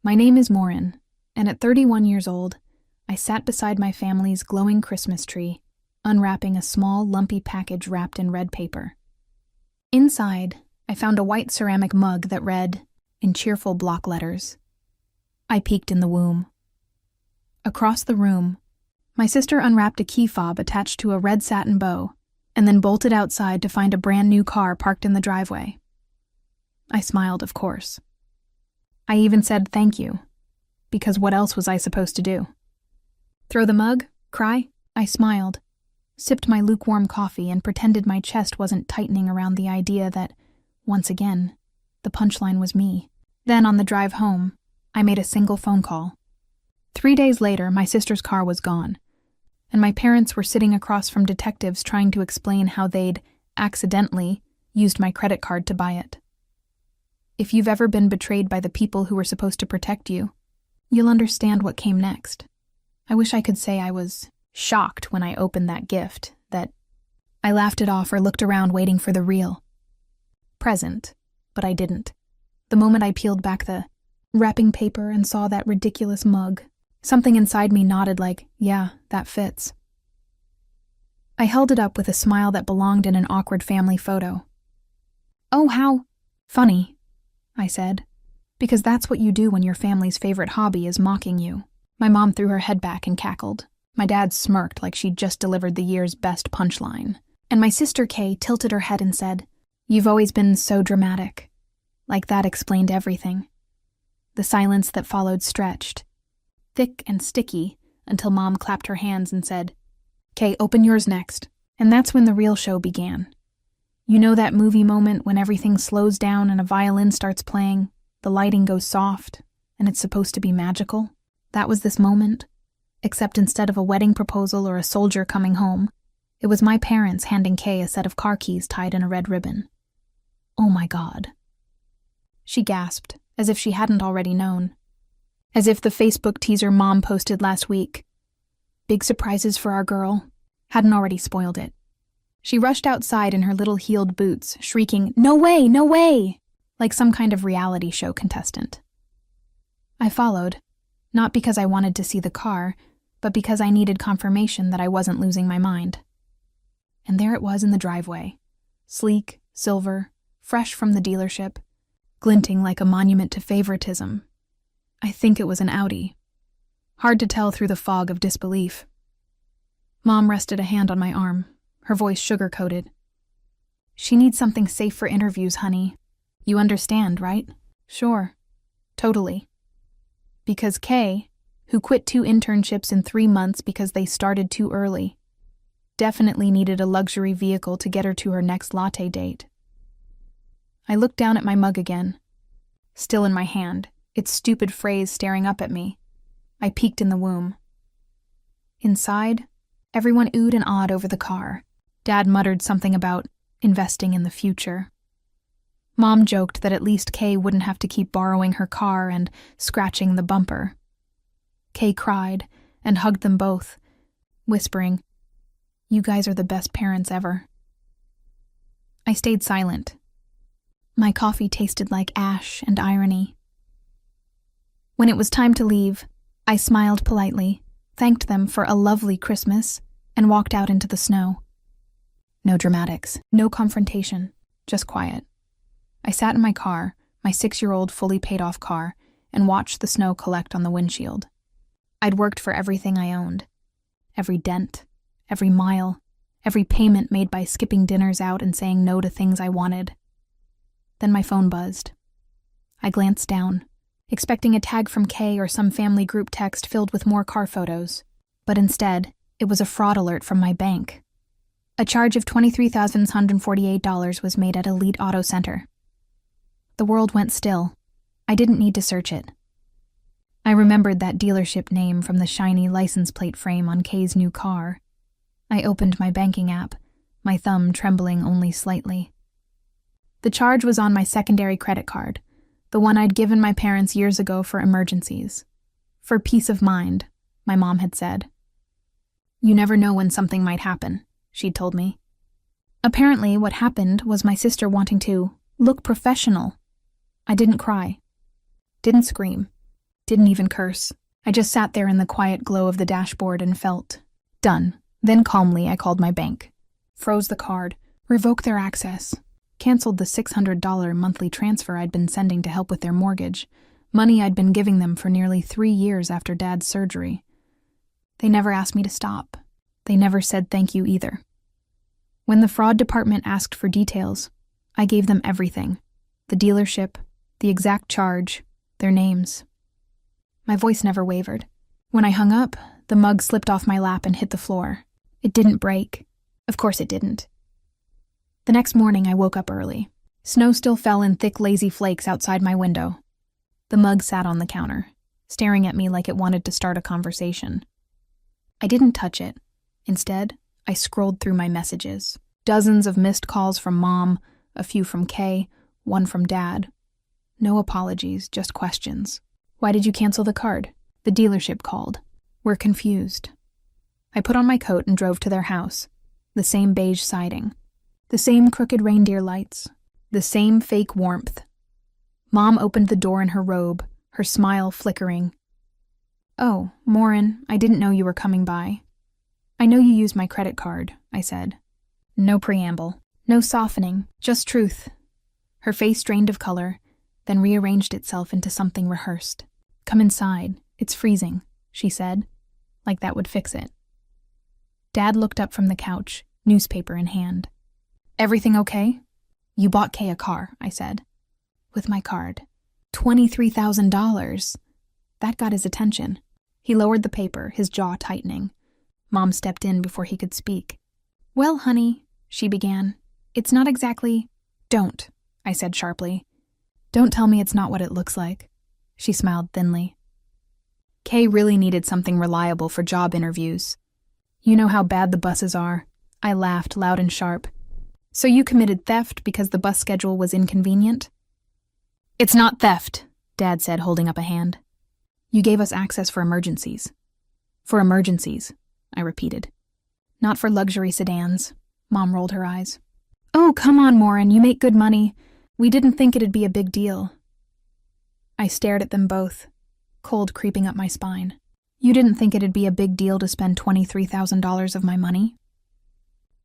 My name is Morin, and at 31 years old, I sat beside my family's glowing Christmas tree, unwrapping a small, lumpy package wrapped in red paper. Inside, I found a white ceramic mug that read, in cheerful block letters, "I peeked in the womb." Across the room, my sister unwrapped a key fob attached to a red satin bow, and then bolted outside to find a brand new car parked in the driveway. I smiled, of course. I even said thank you, because what else was I supposed to do? Throw the mug? Cry? I smiled, sipped my lukewarm coffee, and pretended my chest wasn't tightening around the idea that, once again, the punchline was me. Then, on the drive home, I made a single phone call. 3 days later, my sister's car was gone, and my parents were sitting across from detectives trying to explain how they'd, accidentally, used my credit card to buy it. If you've ever been betrayed by the people who were supposed to protect you, you'll understand what came next. I wish I could say I was shocked when I opened that gift, that I laughed it off or looked around waiting for the real present, but I didn't. The moment I peeled back the wrapping paper and saw that ridiculous mug, something inside me nodded like, yeah, that fits. I held it up with a smile that belonged in an awkward family photo. "Oh, how funny," I said, "because that's what you do when your family's favorite hobby is mocking you." My mom threw her head back and cackled. My dad smirked like she'd just delivered the year's best punchline. And my sister Kay tilted her head and said, "You've always been so dramatic." Like that explained everything. The silence that followed stretched, thick and sticky, until Mom clapped her hands and said, "Kay, open yours next." And that's when the real show began. You know that movie moment when everything slows down and a violin starts playing, the lighting goes soft, and it's supposed to be magical? That was this moment, except instead of a wedding proposal or a soldier coming home, it was my parents handing Kay a set of car keys tied in a red ribbon. Oh my God. She gasped, as if she hadn't already known. As if the Facebook teaser Mom posted last week, "Big surprises for our girl," hadn't already spoiled it. She rushed outside in her little heeled boots, shrieking, "No way, no way!" like some kind of reality show contestant. I followed, not because I wanted to see the car, but because I needed confirmation that I wasn't losing my mind. And there it was in the driveway, sleek, silver, fresh from the dealership, glinting like a monument to favoritism. I think it was an Audi. Hard to tell through the fog of disbelief. Mom rested a hand on my arm, her voice sugar-coated. "She needs something safe for interviews, honey. You understand, right?" "Sure. Totally." Because Kay, who quit 2 internships in 3 months because they started too early, definitely needed a luxury vehicle to get her to her next latte date. I looked down at my mug again, still in my hand, its stupid phrase staring up at me. I peeked in the womb. Inside, everyone oohed and awed over the car. Dad muttered something about investing in the future. Mom joked that at least Kay wouldn't have to keep borrowing her car and scratching the bumper. Kay cried and hugged them both, whispering, "You guys are the best parents ever." I stayed silent. My coffee tasted like ash and irony. When it was time to leave, I smiled politely, thanked them for a lovely Christmas, and walked out into the snow. No dramatics, no confrontation, just quiet. I sat in my car, my 6-year-old fully paid-off car, and watched the snow collect on the windshield. I'd worked for everything I owned. Every dent, every mile, every payment made by skipping dinners out and saying no to things I wanted. Then my phone buzzed. I glanced down, expecting a tag from Kay or some family group text filled with more car photos. But instead, it was a fraud alert from my bank. A charge of $23,148 was made at Elite Auto Center. The world went still. I didn't need to search it. I remembered that dealership name from the shiny license plate frame on Kay's new car. I opened my banking app, my thumb trembling only slightly. The charge was on my secondary credit card, the one I'd given my parents years ago for emergencies. For peace of mind, my mom had said. "You never know when something might happen," she'd told me. Apparently, what happened was my sister wanting to look professional. I didn't cry. Didn't scream. Didn't even curse. I just sat there in the quiet glow of the dashboard and felt done. Then calmly, I called my bank. Froze the card, revoked their access, canceled the $600 monthly transfer I'd been sending to help with their mortgage, money I'd been giving them for nearly 3 years after Dad's surgery. They never asked me to stop. They never said thank you either. When the fraud department asked for details, I gave them everything. The dealership, the exact charge, their names. My voice never wavered. When I hung up, the mug slipped off my lap and hit the floor. It didn't break. Of course it didn't. The next morning, I woke up early. Snow still fell in thick, lazy flakes outside my window. The mug sat on the counter, staring at me like it wanted to start a conversation. I didn't touch it. Instead, I scrolled through my messages. Dozens of missed calls from Mom, a few from Kay, one from Dad. No apologies, just questions. Why did you cancel the card? The dealership called. We're confused. I put on my coat and drove to their house. The same beige siding. The same crooked reindeer lights. The same fake warmth. Mom opened the door in her robe, her smile flickering. "Oh, Morin, I didn't know you were coming by." "I know you used my credit card," I said. No preamble, no softening, just truth. Her face drained of color, then rearranged itself into something rehearsed. "Come inside, it's freezing," she said, like that would fix it. Dad looked up from the couch, newspaper in hand. "Everything okay?" "You bought Kay a car," I said. "With my card." $23,000. That got his attention. He lowered the paper, his jaw tightening. Mom stepped in before he could speak. "Well, honey," she began, "it's not exactly—" "Don't," I said sharply. "Don't tell me it's not what it looks like." She smiled thinly. Kay really needed something reliable for job interviews. "You know how bad the buses are." I laughed loud and sharp. "So you committed theft because the bus schedule was inconvenient?" "It's not theft," Dad said, holding up a hand. "You gave us access for emergencies." "For emergencies," I repeated. "Not for luxury sedans." Mom rolled her eyes. "Oh, come on, Morin, you make good money. We didn't think it'd be a big deal." I stared at them both, cold creeping up my spine. "You didn't think it'd be a big deal to spend $23,000 of my money?"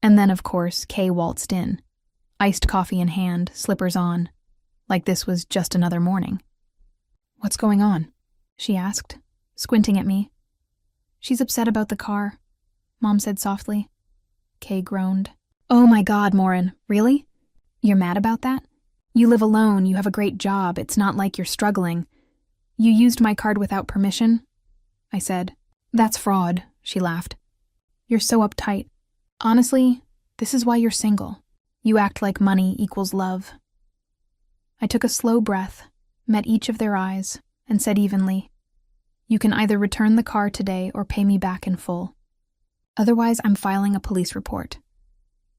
And then, of course, Kay waltzed in, iced coffee in hand, slippers on, like this was just another morning. "What's going on?" she asked, squinting at me. "She's upset about the car," Mom said softly. Kay groaned. "Oh my God, Morin, really? You're mad about that? You live alone, you have a great job, it's not like you're struggling. You used my card without permission?" I said. "That's fraud," she laughed. "You're so uptight. Honestly, this is why you're single. You act like money equals love." I took a slow breath, met each of their eyes, and said evenly, "You can either return the car today or pay me back in full. Otherwise, I'm filing a police report."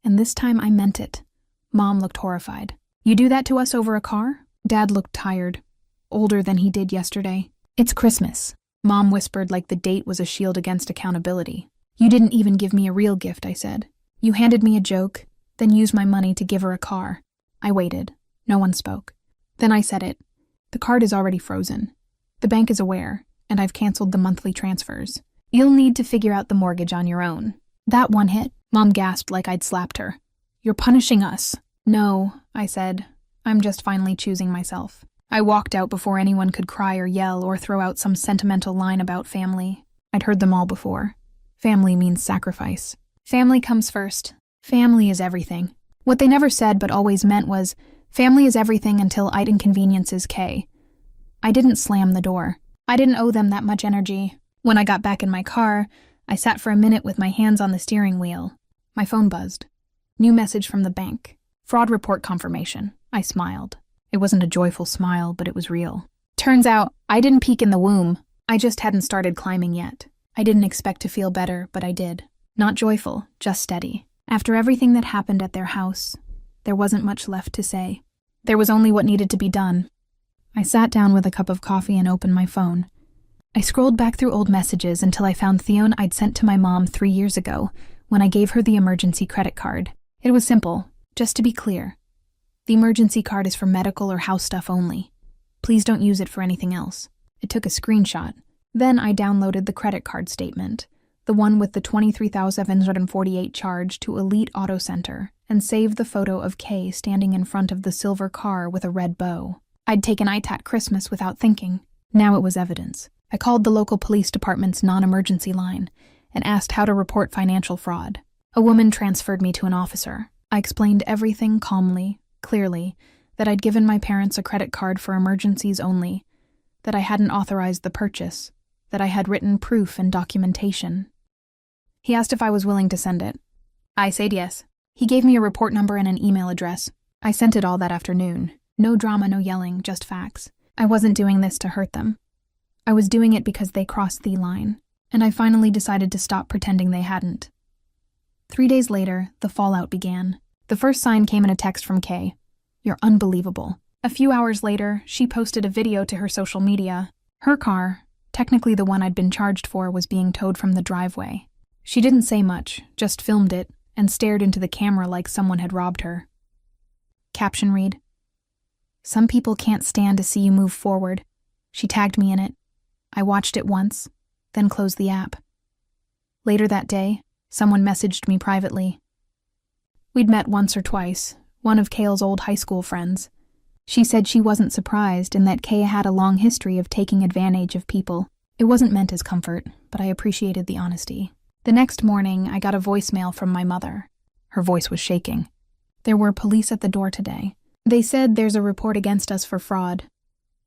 And this time I meant it. Mom looked horrified. "You do that to us over a car?" Dad looked tired, older than he did yesterday. "It's Christmas," Mom whispered like the date was a shield against accountability. "You didn't even give me a real gift," I said. "You handed me a joke, then used my money to give her a car." I waited. No one spoke. Then I said it. "The card is already frozen. The bank is aware, and I've canceled the monthly transfers. You'll need to figure out the mortgage on your own." "That one hit," Mom gasped like I'd slapped her. "You're punishing us." "No," I said. "I'm just finally choosing myself." I walked out before anyone could cry or yell or throw out some sentimental line about family. I'd heard them all before. Family means sacrifice. Family comes first. Family is everything. What they never said but always meant was, family is everything until it inconveniences Kay. I didn't slam the door. I didn't owe them that much energy. When I got back in my car, I sat for a minute with my hands on the steering wheel. My phone buzzed. New message from the bank. Fraud report confirmation. I smiled. It wasn't a joyful smile, but it was real. Turns out, I didn't peek in the womb. I just hadn't started climbing yet. I didn't expect to feel better, but I did. Not joyful, just steady. After everything that happened at their house, there wasn't much left to say. There was only what needed to be done. I sat down with a cup of coffee and opened my phone. I scrolled back through old messages until I found Theone I'd sent to my mom 3 years ago when I gave her the emergency credit card. It was simple, just to be clear. The emergency card is for medical or house stuff only. Please don't use it for anything else. It took a screenshot. Then I downloaded the credit card statement, the one with the $23,748 charge to Elite Auto Center, and saved the photo of Kay standing in front of the silver car with a red bow. I'd taken ITAT Christmas without thinking. Now it was evidence. I called the local police department's non-emergency line and asked how to report financial fraud. A woman transferred me to an officer. I explained everything calmly, clearly, that I'd given my parents a credit card for emergencies only, that I hadn't authorized the purchase, that I had written proof and documentation. He asked if I was willing to send it. I said yes. He gave me a report number and an email address. I sent it all that afternoon. No drama, no yelling, just facts. I wasn't doing this to hurt them. I was doing it because they crossed the line, and I finally decided to stop pretending they hadn't. 3 days later, the fallout began. The first sign came in a text from Kay. "You're unbelievable." A few hours later, she posted a video to her social media. Her car, technically the one I'd been charged for, was being towed from the driveway. She didn't say much, just filmed it, and stared into the camera like someone had robbed her. Caption read, "Some people can't stand to see you move forward." She tagged me in it. I watched it once, then closed the app. Later that day, someone messaged me privately. We'd met once or twice, one of Kayle's old high school friends. She said she wasn't surprised and that Kay had a long history of taking advantage of people. It wasn't meant as comfort, but I appreciated the honesty. The next morning, I got a voicemail from my mother. Her voice was shaking. "There were police at the door today. They said there's a report against us for fraud.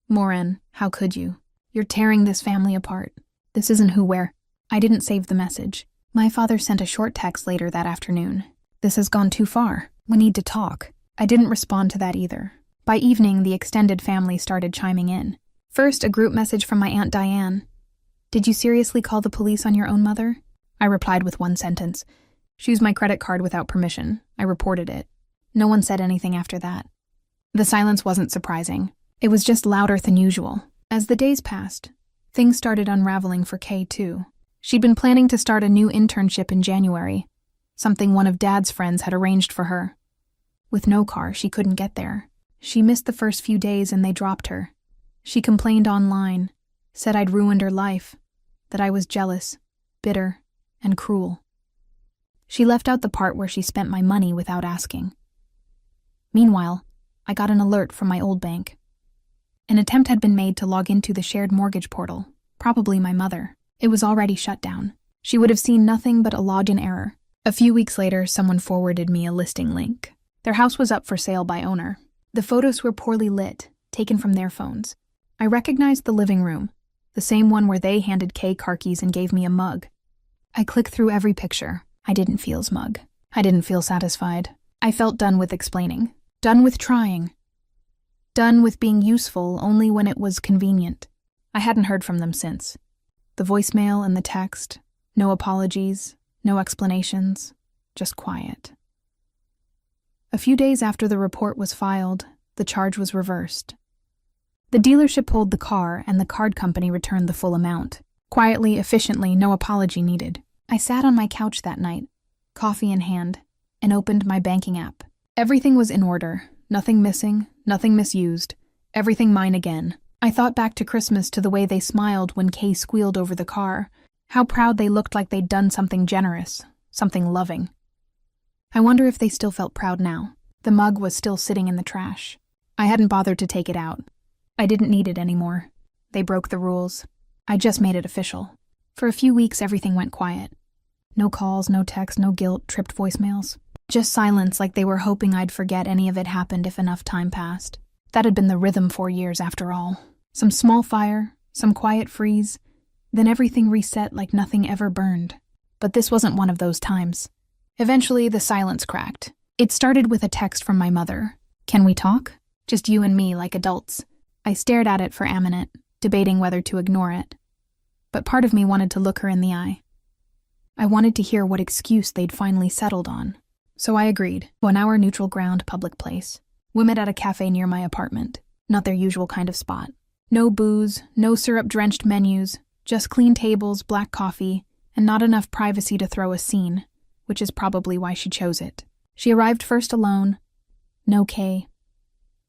Morin, how could you? You're tearing this family apart. This isn't who we're..." I didn't save the message. My father sent a short text later that afternoon. "This has gone too far. We need to talk." I didn't respond to that either. By evening, the extended family started chiming in. First, a group message from my Aunt Diane. "Did you seriously call the police on your own mother?" I replied with one sentence. "She used my credit card without permission. I reported it." No one said anything after that. The silence wasn't surprising. It was just louder than usual. As the days passed, things started unraveling for Kay too. She'd been planning to start a new internship in January, something one of Dad's friends had arranged for her. With no car, she couldn't get there. She missed the first few days and they dropped her. She complained online, said I'd ruined her life, that I was jealous, bitter, and cruel. She left out the part where she spent my money without asking. Meanwhile, I got an alert from my old bank. An attempt had been made to log into the shared mortgage portal, probably my mother. It was already shut down. She would have seen nothing but a login error. A few weeks later, someone forwarded me a listing link. Their house was up for sale by owner. The photos were poorly lit, taken from their phones. I recognized the living room, the same one where they handed Kay car keys and gave me a mug. I clicked through every picture. I didn't feel smug. I didn't feel satisfied. I felt done with explaining. Done with trying. Done with being useful only when it was convenient. I hadn't heard from them since. The voicemail and the text, no apologies, no explanations, just quiet. A few days after the report was filed, the charge was reversed. The dealership pulled the car and the card company returned the full amount. Quietly, efficiently, no apology needed. I sat on my couch that night, coffee in hand, and opened my banking app. Everything was in order, nothing missing, nothing misused, everything mine again. I thought back to Christmas, to the way they smiled when Kay squealed over the car, how proud they looked, like they'd done something generous, something loving. I wonder if they still felt proud now. The mug was still sitting in the trash. I hadn't bothered to take it out. I didn't need it anymore. They broke the rules. I just made it official. For a few weeks, everything went quiet. No calls, no texts, no guilt, tripped voicemails. Just silence, like they were hoping I'd forget any of it happened if enough time passed. That had been the rhythm for years after all. Some small fire, some quiet freeze, then everything reset like nothing ever burned. But this wasn't one of those times. Eventually, the silence cracked. It started with a text from my mother. "Can we talk? Just you and me, like adults." I stared at it for a minute, debating whether to ignore it. But part of me wanted to look her in the eye. I wanted to hear what excuse they'd finally settled on. So I agreed. 1 hour neutral ground public place. We met at a cafe near my apartment. Not their usual kind of spot. No booze, no syrup-drenched menus, just clean tables, black coffee, and not enough privacy to throw a scene, which is probably why she chose it. She arrived first alone. No Kay.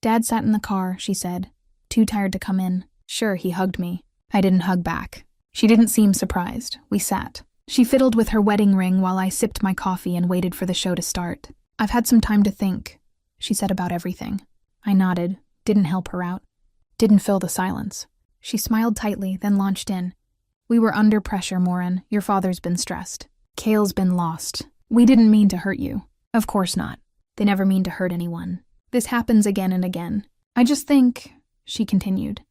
Dad sat in the car, she said, too tired to come in. Sure, he hugged me. I didn't hug back. She didn't seem surprised. We sat. She fiddled with her wedding ring while I sipped my coffee and waited for the show to start. "I've had some time to think," she said, "about everything." I nodded, didn't help her out. Didn't fill the silence. She smiled tightly, then launched in. "We were under pressure, Morin. Your father's been stressed. Kale's been lost. We didn't mean to hurt you." "Of course not. They never mean to hurt anyone. This happens again and again. I just think," she continued,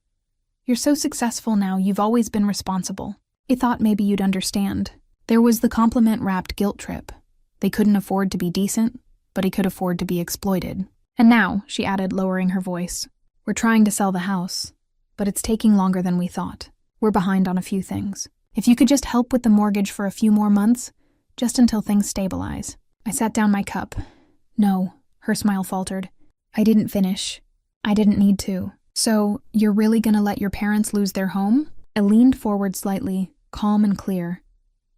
"you're so successful now, you've always been responsible. I thought maybe you'd understand. There was the compliment-wrapped guilt trip. They couldn't afford to be decent, but he could afford to be exploited. And now," she added, lowering her voice, "we're trying to sell the house, but it's taking longer than we thought. We're behind on a few things. If you could just help with the mortgage for a few more months, just until things stabilize." I sat down my cup. "No," her smile faltered. "I didn't finish. I didn't need to." "So, you're really gonna let your parents lose their home?" I leaned forward slightly, calm and clear.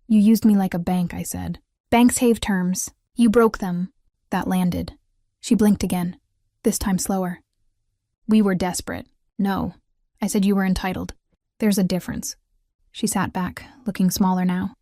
"You used me like a bank," I said. "Banks have terms. You broke them." That landed. She blinked again, this time slower. "We were desperate." "No." I said, "You were entitled." "There's a difference." She sat back, looking smaller now.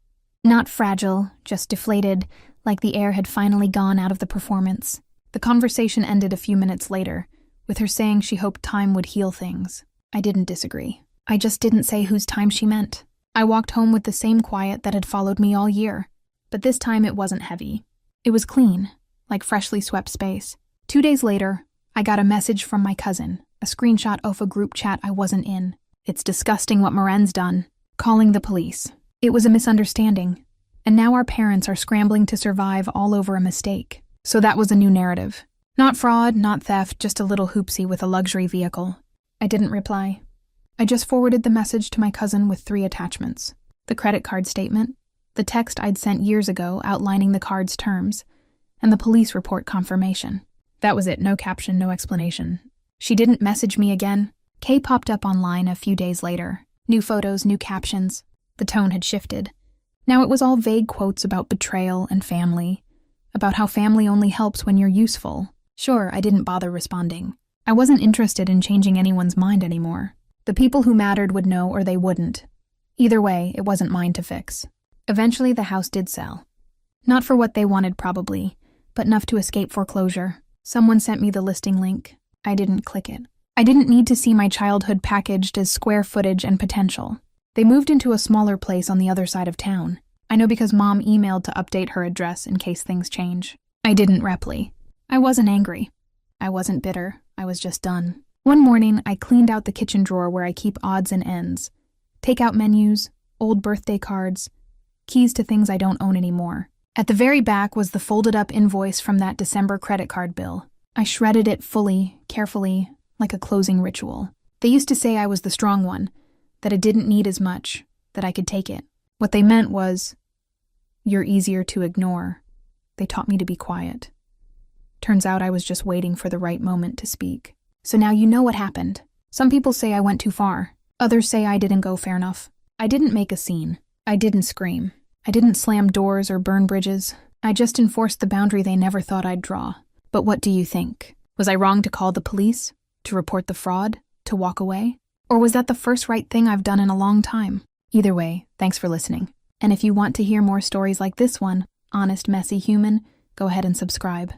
Not fragile, just deflated, like the air had finally gone out of the performance. The conversation ended a few minutes later, with her saying she hoped time would heal things. I didn't disagree. I just didn't say whose time she meant. I walked home with the same quiet that had followed me all year. But this time it wasn't heavy. It was clean, like freshly swept space. 2 days later, I got a message from my cousin, a screenshot of a group chat I wasn't in. "It's disgusting what Morin's done." Calling the police. It was a misunderstanding. And now our parents are scrambling to survive all over a mistake. So that was a new narrative. Not fraud, not theft, just a little hoopsie with a luxury vehicle. I didn't reply. I just forwarded the message to my cousin with 3 attachments. The credit card statement, the text I'd sent years ago outlining the card's terms, and the police report confirmation. That was it, no caption, no explanation. She didn't message me again. Kay popped up online a few days later. New photos, new captions. The tone had shifted. Now it was all vague quotes about betrayal and family, about how family only helps when you're useful. Sure, I didn't bother responding. I wasn't interested in changing anyone's mind anymore. The people who mattered would know or they wouldn't. Either way, it wasn't mine to fix. Eventually, the house did sell. Not for what they wanted, probably, but enough to escape foreclosure. Someone sent me the listing link. I didn't click it. I didn't need to see my childhood packaged as square footage and potential. They moved into a smaller place on the other side of town. I know because Mom emailed to update her address in case things change. I didn't reply. I wasn't angry. I wasn't bitter. I was just done. One morning, I cleaned out the kitchen drawer where I keep odds and ends. Takeout menus, old birthday cards, keys to things I don't own anymore. At the very back was the folded-up invoice from that December credit card bill. I shredded it fully, carefully, like a closing ritual. They used to say I was the strong one, that it didn't need as much, that I could take it. What they meant was, "You're easier to ignore." They taught me to be quiet. Turns out I was just waiting for the right moment to speak. So now you know what happened. Some people say I went too far. Others say I didn't go fair enough. I didn't make a scene. I didn't scream. I didn't slam doors or burn bridges. I just enforced the boundary they never thought I'd draw. But what do you think? Was I wrong to call the police? To report the fraud? To walk away? Or was that the first right thing I've done in a long time? Either way, thanks for listening. And if you want to hear more stories like this one, honest, messy human, go ahead and subscribe.